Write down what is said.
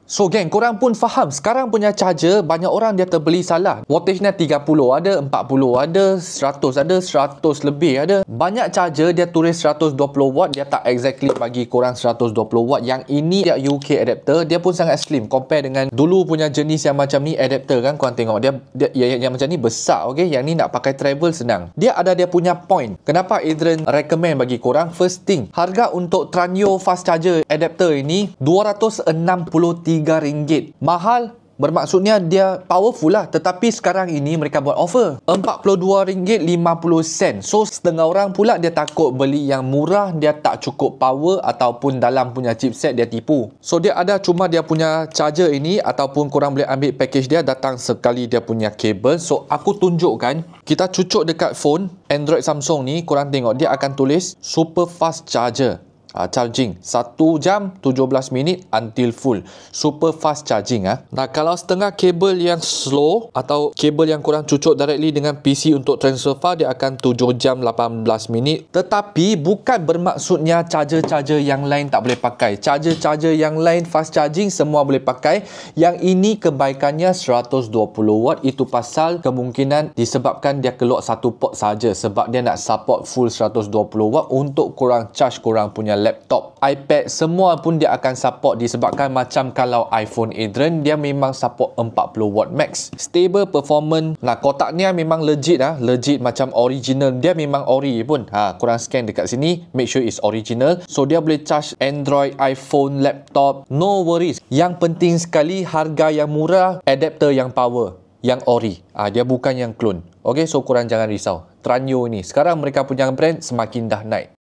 So geng, korang pun faham sekarang punya charger banyak orang dia terbeli salah. Wattage-nya 30 ada, 40 ada, 100 ada, 100 lebih ada. Banyak charger dia tulis 120 watt, dia tak exactly bagi korang 120 watt. Yang ini dia UK adapter, dia pun sangat slim compare dengan dulu punya jenis yang macam ni adapter kan. Korang tengok dia yang macam ni besar, okey. Yang ni nak pakai travel senang. Dia ada dia punya point. Kenapa Adrian recommend bagi korang? First thing, harga untuk Tranio fast charger adapter ini RM263. Mahal, bermaksudnya dia powerful lah. Tetapi sekarang ini mereka buat offer RM42.50. So setengah orang pula dia takut beli yang murah, dia tak cukup power ataupun dalam punya chipset dia tipu. So dia ada cuma dia punya charger ini, ataupun korang boleh ambil package dia, datang sekali dia punya kabel. So aku tunjukkan, kita cucuk dekat phone Android Samsung ni, korang tengok dia akan tulis super fast charger. Charging 1 jam 17 minit until full. Super fast charging. Nah, kalau setengah kabel yang slow atau kabel yang korang cucuk directly dengan PC untuk transfer file, dia akan 7 jam 18 minit. Tetapi bukan bermaksudnya charger-charger yang lain tak boleh pakai. Charger-charger yang lain fast charging semua boleh pakai. Yang ini kebaikannya 120 watt. Itu pasal kemungkinan disebabkan dia keluar satu port saja, sebab dia nak support full 120 watt untuk korang charge korang punya laptop, iPad, semua pun dia akan support, disebabkan macam kalau iPhone Adrian, dia memang support 40 watt max. Stable performance. Nah, kotak ni memang legit legit macam original. Dia memang ori pun. Korang scan dekat sini, make sure it's original. So dia boleh charge Android, iPhone, laptop, no worries. Yang penting sekali harga yang murah, adapter yang power, yang ori. Dia bukan yang clone. Okay, so korang jangan risau. Tranio ni sekarang mereka punya brand semakin dah naik.